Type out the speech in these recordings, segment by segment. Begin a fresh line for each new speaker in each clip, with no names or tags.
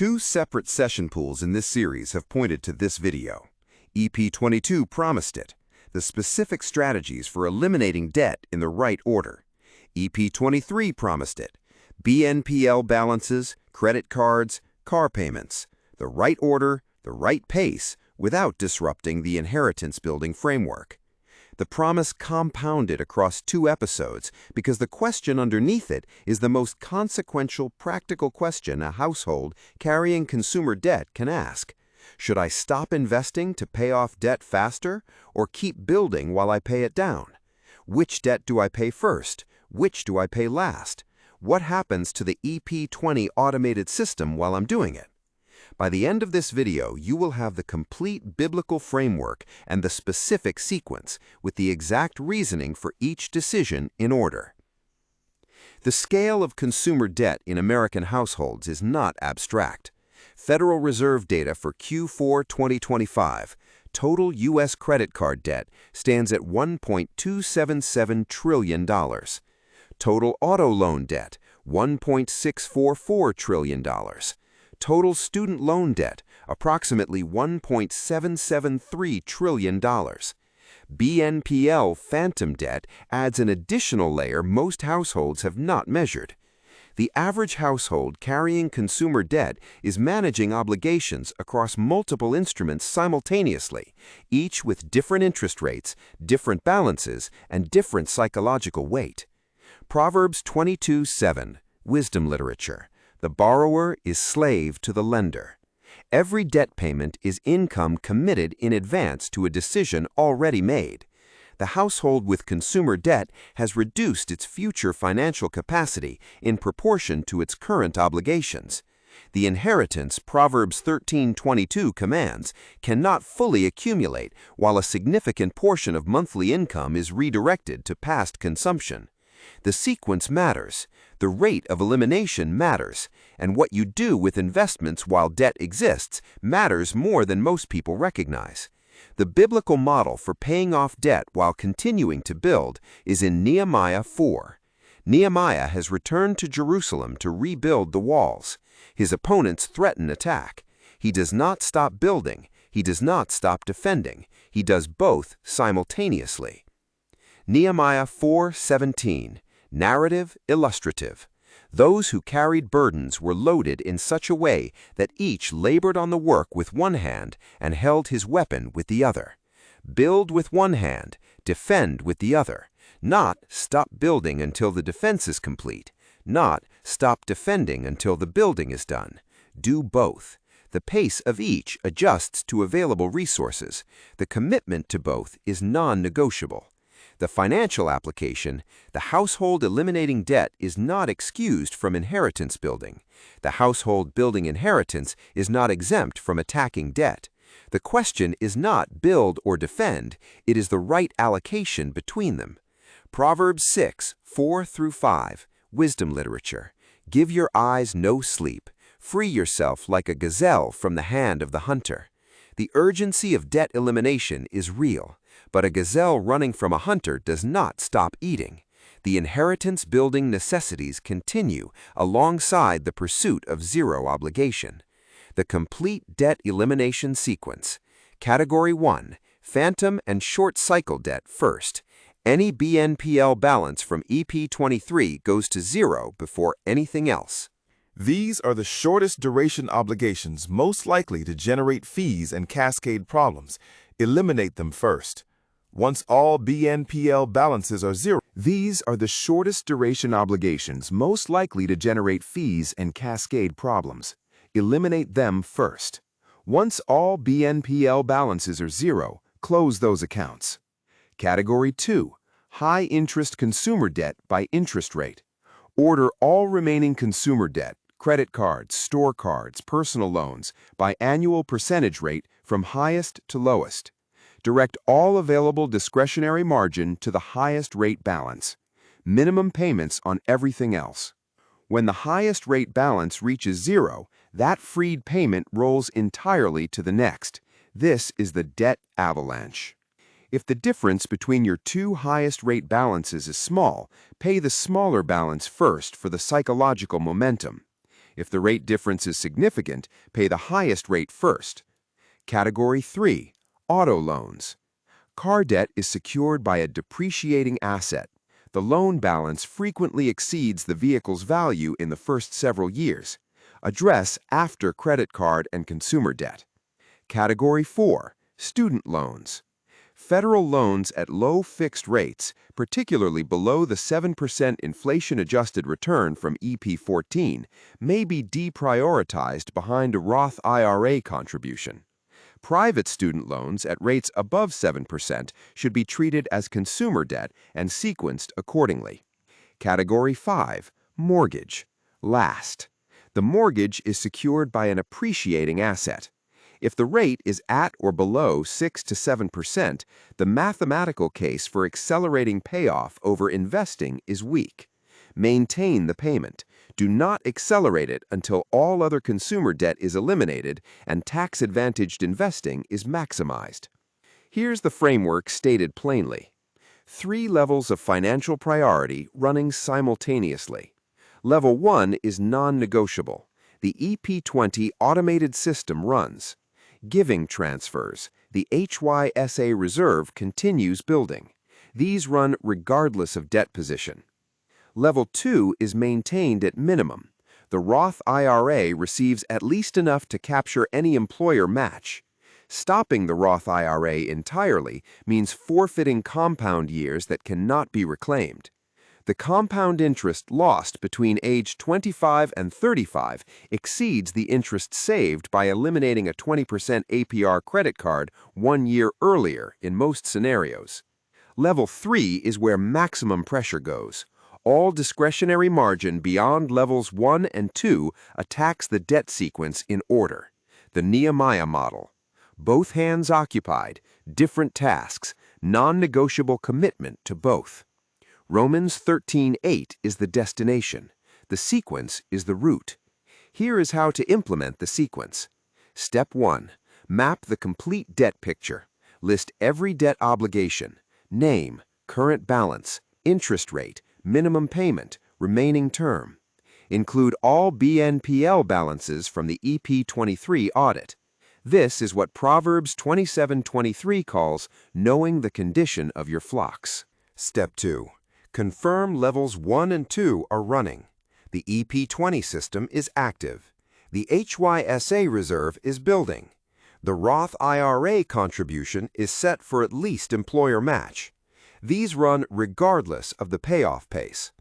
Two separate session pools in this series have pointed to this video. EP22 promised it, the specific strategies for eliminating debt in the right order. EP23 promised it, BNPL balances, credit cards, car payments, the right order, the right pace, without disrupting the inheritance-building framework. The promise compounded across two episodes because the question underneath it is the most consequential practical question a household carrying consumer debt can ask. Should I stop investing to pay off debt faster or keep building while I pay it down? Which debt do I pay first? Which do I pay last? What happens to the EP20 automated system while I'm doing it? By the end of this video, you will have the complete biblical framework and the specific sequence, with the exact reasoning for each decision in order. The scale of consumer debt in American households is not abstract. Federal Reserve data for Q4 2025, total U.S. credit card debt stands at $1.277 trillion. Total auto loan debt, $1.644 trillion. Total student loan debt, approximately $1.773 trillion. BNPL phantom debt adds an additional layer most households have not measured. The average household carrying consumer debt is managing obligations across multiple instruments simultaneously, each with different interest rates, different balances, and different psychological weight. Proverbs 22:7, Wisdom Literature. The borrower is slave to the lender. Every debt payment is income committed in advance to a decision already made. The household with consumer debt has reduced its future financial capacity in proportion to its current obligations. The inheritance Proverbs 13:22 commands cannot fully accumulate while a significant portion of monthly income is redirected to past consumption. The sequence matters, the rate of elimination matters, and what you do with investments while debt exists matters more than most people recognize. The biblical model for paying off debt while continuing to build is in Nehemiah 4. Nehemiah has returned to Jerusalem to rebuild the walls. His opponents threaten attack. He does not stop building. He does not stop defending. He does both simultaneously. Nehemiah 4:17, narrative illustrative. Those who carried burdens were loaded in such a way that each labored on the work with one hand and held his weapon with the other. Build with one hand, defend with the other. Not stop building until the defense is complete. Not stop defending until the building is done. Do both. The pace of each adjusts to available resources. The commitment to both is non-negotiable. The financial application, the household eliminating debt is not excused from inheritance building. The household building inheritance is not exempt from attacking debt. The question is not build or defend, it is the right allocation between them. Proverbs 6:4-5, Wisdom Literature. Give your eyes no sleep. Free yourself like a gazelle from the hand of the hunter. The urgency of debt elimination is real, but a gazelle running from a hunter does not stop eating. The inheritance-building necessities continue alongside the pursuit of zero obligation. The complete debt elimination sequence. Category 1, phantom and short-cycle debt first. Any BNPL balance from EP23 goes to zero before anything else.
These are the shortest duration obligations most likely to generate fees and cascade problems. Eliminate them first. Once all BNPL balances are zero, these are the shortest duration obligations most likely to generate fees and cascade problems. Eliminate them first. Once all BNPL balances are zero, close those accounts. Category 2, high-interest consumer debt by interest rate. Order all remaining consumer debt, credit cards, store cards, personal loans, by annual percentage rate from highest to lowest. Direct all available discretionary margin to the highest rate balance. Minimum payments on everything else. When the highest rate balance reaches zero, that freed payment rolls entirely to the next. This is the debt avalanche. If the difference between your two highest rate balances is small, pay the smaller balance first for the psychological momentum.
If the rate difference is significant, pay the highest rate first. Category 3. Auto loans. Car debt is secured by a depreciating asset. The loan balance frequently exceeds the vehicle's value in the first several years. Address after credit card and consumer debt. Category 4. Student loans. Federal loans at low fixed rates, particularly below the 7% inflation-adjusted return from EP14, may be deprioritized behind a Roth IRA contribution. Private student loans at rates above 7% should be treated as consumer debt and sequenced accordingly. Category 5. Mortgage. Last. The mortgage is secured by an appreciating asset. If the rate is at or below 6 to 7%, the mathematical case for accelerating payoff over investing is weak. Maintain the payment. Do not accelerate it until all other consumer debt is eliminated and tax-advantaged investing is maximized. Here's the framework stated plainly. 3 levels of financial priority running simultaneously. Level 1 is non-negotiable. The EP20 automated system runs. Giving transfers. The HYSA reserve continues building. These run regardless of debt position. Level 2 is maintained at minimum. The Roth IRA receives at least enough to capture any employer match. Stopping the Roth IRA entirely means forfeiting compound years that cannot be reclaimed. The compound interest lost between age 25 and 35 exceeds the interest saved by eliminating a 20% APR credit card 1 year earlier in most scenarios. Level 3 is where maximum pressure goes. All discretionary margin beyond levels 1 and 2 attacks the debt sequence in order. The Nehemiah model. Both hands occupied, different tasks, non-negotiable commitment to both. Romans 13:8 is the destination. The sequence is the route. Here is how to implement the sequence. Step 1. Map the complete debt picture. List every debt obligation, name, current balance, interest rate, minimum payment, remaining term. Include all BNPL balances from the EP23 audit. This is what Proverbs 27:23 calls knowing the condition of your flocks. Step 2. Confirm levels 1 and 2 are running. The EP20 system is active. The HYSA reserve is building. The Roth IRA contribution is set for at least employer match. These run regardless of the payoff pace.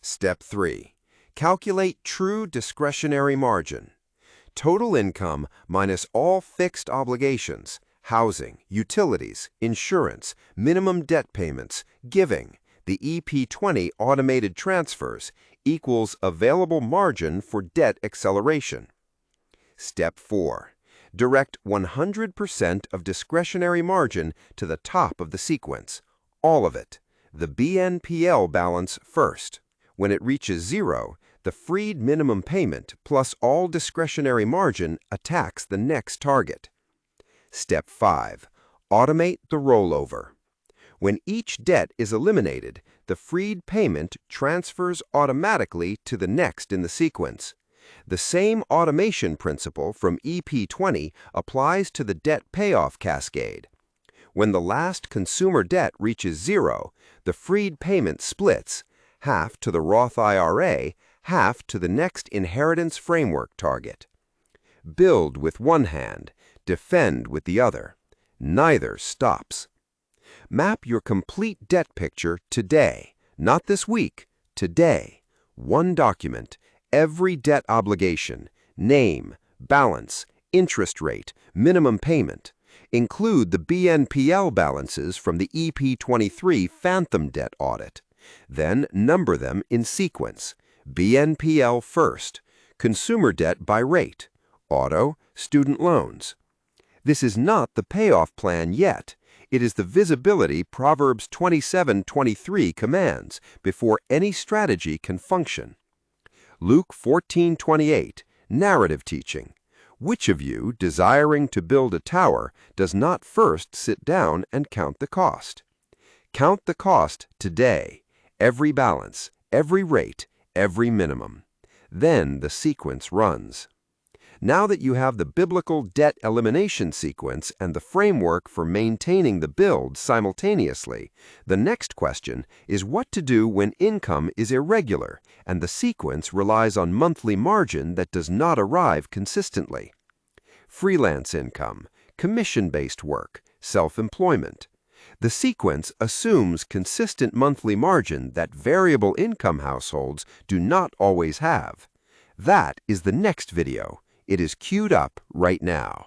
Step 3. Calculate true discretionary margin. Total income minus all fixed obligations, housing, utilities, insurance, minimum debt payments, giving, the EP20 automated transfers equals available margin for debt acceleration. Step 4. Direct 100% of discretionary margin to the top of the sequence. All of it. The BNPL balance first. When it reaches 0, the freed minimum payment plus all discretionary margin attacks the next target. Step 5. Automate the rollover. When each debt is eliminated, the freed payment transfers automatically to the next in the sequence. The same automation principle from EP20 applies to the debt payoff cascade. When the last consumer debt reaches 0, the freed payment splits, half to the Roth IRA, half to the next inheritance framework target. Build with one hand, defend with the other. Neither stops. Map your complete debt picture today, not this week, today. One document, every debt obligation, name, balance, interest rate, minimum payment. Include the BNPL balances from the EP23 Phantom Debt Audit. Then number them in sequence. BNPL first, consumer debt by rate, auto, student loans. This is not the payoff plan yet. It is the visibility Proverbs 27:23 commands before any strategy can function. Luke 14:28, narrative teaching. Which of you, desiring to build a tower, does not first sit down and count the cost? Count the cost today, every balance, every rate, every minimum. Then the sequence runs. Now that you have the biblical debt elimination sequence and the framework for maintaining the build simultaneously, the next question is what to do when income is irregular and the sequence relies on monthly margin that does not arrive consistently. Freelance income, commission-based work, self-employment. The sequence assumes consistent monthly margin that variable income households do not always have. That is the next video. It is queued up right now.